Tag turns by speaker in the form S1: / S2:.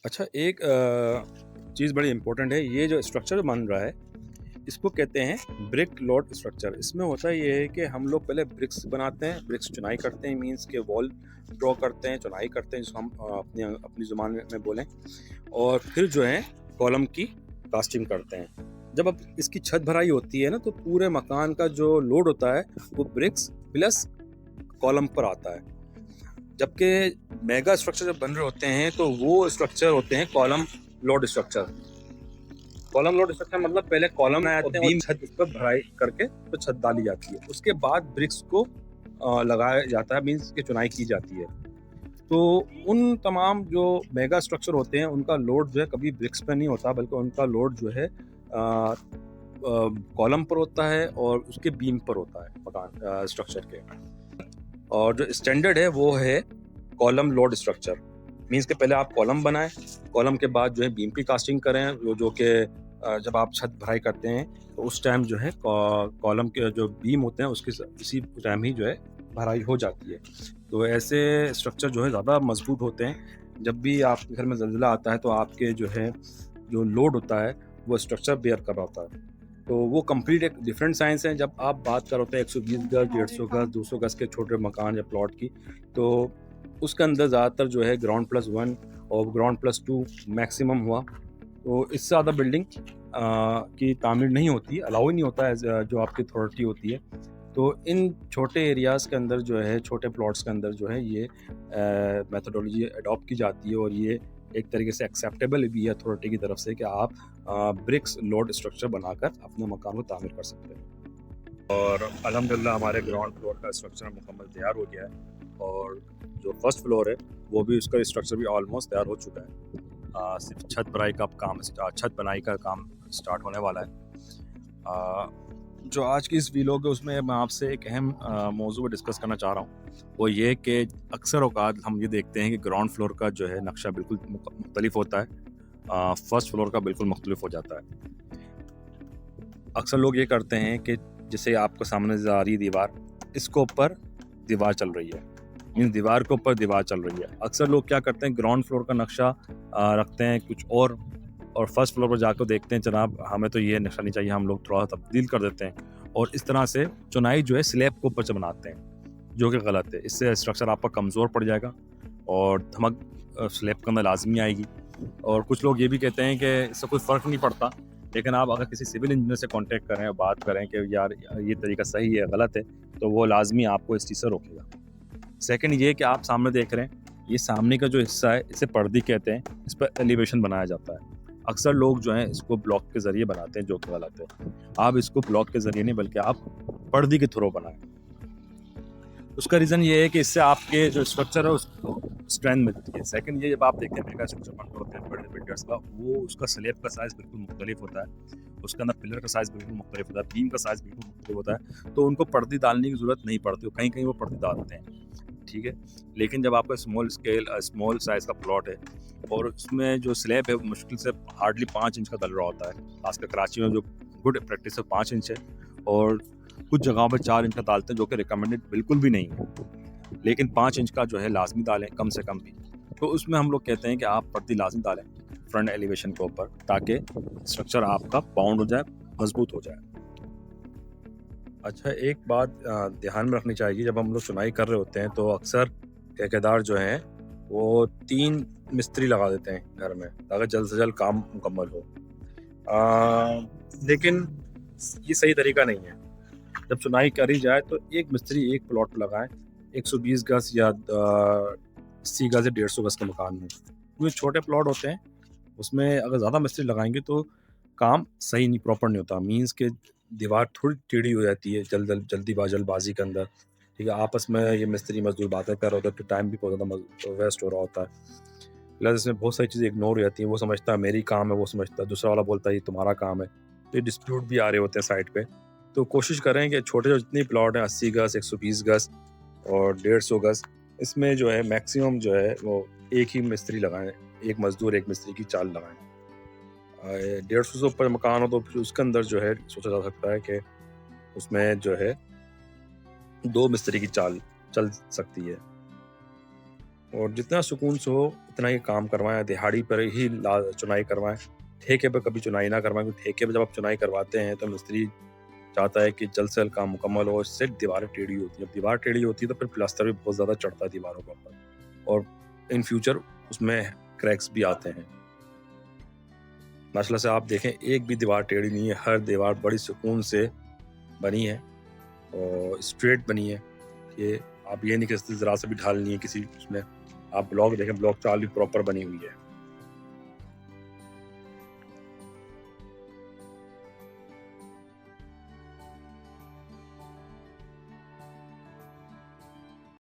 S1: अच्छा एक चीज़ बड़ी इम्पोर्टेंट है, ये जो स्ट्रक्चर बन रहा है, इसको कहते हैं ब्रिक लोड स्ट्रक्चर। इसमें होता ये है कि हम लोग पहले ब्रिक्स बनाते हैं, ब्रिक्स चुनाई करते हैं, मीन्स के वॉल ड्रॉ करते हैं, चुनाई करते हैं जिसको हम अपनी ज़ुबान में बोलें, और फिर जो है कॉलम की कास्टिंग करते हैं। जब अब इसकी छत भराई होती है ना, तो पूरे मकान का जो लोड होता है वो ब्रिक्स प्लस कॉलम पर आता है। जबकि मेगा स्ट्रक्चर जब बन रहे होते हैं तो वो स्ट्रक्चर होते हैं column load structure. Column load structure मतलब पहले कॉलम बनाते हैं और छत उस पर भराई करके तो छत डाली जाती है, उसके बाद ब्रिक्स को लगाया जाता है, मीन्स की चुनाई की जाती है। तो उन तमाम जो मेगा स्ट्रक्चर होते हैं उनका लोड जो है कभी ब्रिक्स पे नहीं होता, बल्कि उनका लोड जो है कॉलम पर होता है और उसके बीम पर होता है मकान स्ट्रक्चर के। और जो स्टैंडर्ड है वो है कॉलम लोड स्ट्रक्चर, मीन्स के पहले आप कॉलम बनाएं, कॉलम के बाद जो है बीम की कास्टिंग करें, जो कि जब आप छत भराई करते हैं तो उस टाइम जो है कॉलम के जो बीम होते हैं उसके उसी टाइम ही जो है भराई हो जाती है। तो ऐसे स्ट्रक्चर जो है ज़्यादा मजबूत होते हैं। जब भी आपके घर में ज़लज़ला आता है तो आपके जो है जो लोड होता है वो स्ट्रक्चर बेयर कर रहा होता है। तो वो कंप्लीट एक डिफरेंट साइंस है। जब आप बात कर होते हैं 120 गज, 150 गज, 200 गज के छोटे मकान या प्लॉट की, तो उसके अंदर ज़्यादातर जो है ग्राउंड प्लस वन और ग्राउंड प्लस टू मैक्सिमम हुआ। तो इससे ज़्यादा बिल्डिंग की तामीर नहीं होती, अलाउ ही नहीं होता है जो आपकी अथॉरिटी होती है। तो इन छोटे एरियाज़ के अंदर जो है, छोटे प्लॉट्स के अंदर जो है ये मेथोडोलॉजी अडॉप्ट की जाती है, और ये एक तरीके से एक्सेप्टेबल भी है अथॉरिटी की तरफ से कि आप ब्रिक्स लोड स्ट्रक्चर बनाकर अपने मकान को तामीर कर सकते हैं। और अल्हम्दुलिल्लाह हमारे ग्राउंड फ्लोर का स्ट्रक्चर मुकम्मल तैयार हो गया है, और जो फर्स्ट फ्लोर है वो भी उसका स्ट्रक्चर भी ऑलमोस्ट तैयार हो चुका है। सिर्फ छत बनाई का काम छत बनाई का काम स्टार्ट होने वाला है। जो आज की इस वीलॉग है उसमें मैं आपसे एक अहम मौजू पर डिस्कस करना चाह रहा हूँ। वो ये कि अक्सर औकात हम ये देखते हैं कि ग्राउंड फ्लोर का जो है नक्शा बिल्कुल मुख्तलिफ होता है, फर्स्ट फ्लोर का बिल्कुल मुख्तलिफ हो जाता है। अक्सर लोग ये करते हैं कि जैसे आपको सामने आ रही दीवार, इसके ऊपर दीवार चल रही है, मीन्स दीवार के ऊपर दीवार चल रही है। अक्सर लोग क्या करते हैं, ग्राउंड फ्लोर का नक्शा रखते हैं कुछ और फर्स्ट फ्लोर पर जाकर देखते हैं जनाब हमें तो ये नक्शा नहीं चाहिए, हम लोग थोड़ा तब्दील कर देते हैं, और इस तरह से चुनाई जो है स्लैब के ऊपर से बनाते हैं, जो कि गलत है। इससे स्ट्रक्चर आपका कमज़ोर पड़ जाएगा और धमक स्लैब के अंदर लाजमी आएगी। और कुछ लोग ये भी कहते हैं कि इससे कोई फ़र्क नहीं पड़ता, लेकिन आप अगर किसी सिविल इंजीनियर से कांटेक्ट करें और बात करें कि यार ये तरीका सही है गलत है, तो वो लाजमी आपको इस चीज़ से रोकेगा। सेकंड ये कि आप सामने देख रहे हैं, ये सामने का जो हिस्सा है इसे पर्दी कहते हैं, इस पर एलिवेशन बनाया जाता है। अक्सर लोग जो हैं इसको ब्लॉक के ज़रिए बनाते हैं, जो कि गलत है। आप इसको ब्लॉक के ज़रिए नहीं बल्कि आप पर्दी के थ्रू बनाएं। उसका रीज़न ये है कि इससे आपके जो स्ट्रक्चर है उसको स्ट्रेंथ मिलती है। सेकंड ये, जब आप देखते हैं मेगा स्ट्रक्चर बन रहे होते हैं बड़े बिल्डर्स का, वो उसका स्लैब का साइज़ बिल्कुल मुख्तलिफ होता है, उसके अंदर पिलर का साइज़ बिल्कुल मुख्तलिफ होता है, बीम का साइज़ बिल्कुल मुख्तलिफ होता है, तो उनको पर्दी डालने की ज़रूरत नहीं पड़ती, कहीं कहीं वो पर्दी डालते हैं, ठीक है। लेकिन जब आपका स्मॉल साइज़ का प्लॉट है और उसमें जो स्लैब है मुश्किल से हार्डली 5 इंच का डल रहा होता है, खासकर कराची में जो गुड प्रैक्टिस है 5 इंच है, और कुछ जगहों पर 4 इंच का डालते हैं, जो कि रिकमेंडेड बिल्कुल भी नहीं है। लेकिन 5 इंच का जो है लाजमी डालें, कम से कम भी। तो उसमें हम लोग कहते हैं कि आप पर्दी लाजमी डालें फ्रंट एलिवेशन के ऊपर, ताकि स्ट्रक्चर आपका बाउंड हो जाए, मजबूत हो जाए। अच्छा एक बात ध्यान में रखनी चाहिए, जब हम लोग चुनाई कर रहे होते हैं तो अक्सर ठेकेदार जो हैं वो 3 मिस्त्री लगा देते हैं घर में, ताकि जल्द से जल्द काम मुकम्मल हो। लेकिन ये सही तरीका नहीं है। जब चुनाई करी जाए तो एक मिस्त्री एक प्लॉट पर लगाएं, 120 गज या 80 गज या 150 गज के मकान में। क्योंकि छोटे प्लॉट होते हैं, उसमें अगर ज़्यादा मिस्त्री लगाएंगे तो काम सही नहीं, प्रॉपर नहीं होता, मीन्स के दीवार थोड़ी टेढ़ी हो जाती है जल्दबाजी के अंदर, ठीक है। आपस में ये मिस्त्री मजदूर बातें कर रहे होते हैं तो टाइम भी बहुत ज़्यादा वेस्ट हो रहा होता है। प्लस इसमें बहुत सारी चीज़ें इग्नोर हो जाती हैं, वो समझता है मेरी काम है, वो समझता है, दूसरा वाला बोलता है ये तुम्हारा काम है, तो ये डिस्प्यूट भी आ रहे होते हैं साइड पे। तो कोशिश करें कि छोटे जो जितने प्लॉट हैं 80 गज, 120 गज और 150 गज, इसमें जो है मैक्सिमम जो है वो एक ही मिस्त्री लगाएं, एक मजदूर एक मिस्त्री की चाल लगाएं। 150 से ऊपर मकान हो तो फिर उसके अंदर जो है सोचा जा सकता है कि उसमें जो है 2 मिस्त्री की चाल चल सकती है। और जितना सुकून से हो उतना ही काम करवाएं, दिहाड़ी पर ही चुनाई करवाएं। ठेके पर कभी चुनाई ना करवाएं, क्योंकि ठेके पर जब आप चुनाई करवाते हैं तो मिस्त्री चाहता है कि जल्द से जल्द काम मुकम्मल हो, इससे दीवारें टेढ़ी होती हैं। जब दीवार टेढ़ी होती है तो फिर प्लास्टर भी बहुत ज़्यादा चढ़ता है दीवारों के ऊपर, और इन फ्यूचर उसमें क्रैक्स भी आते हैं। माशाल्लाह से आप देखें, एक भी दीवार टेढ़ी नहीं है, हर दीवार बड़ी सुकून से बनी है और स्ट्रेट बनी है। कि आप ये नहीं कह सकते ज़रा सा भी ढाल नहीं है किसी उसमें। आप ब्लॉक देखें, ब्लॉक चाल भी प्रॉपर बनी हुई है।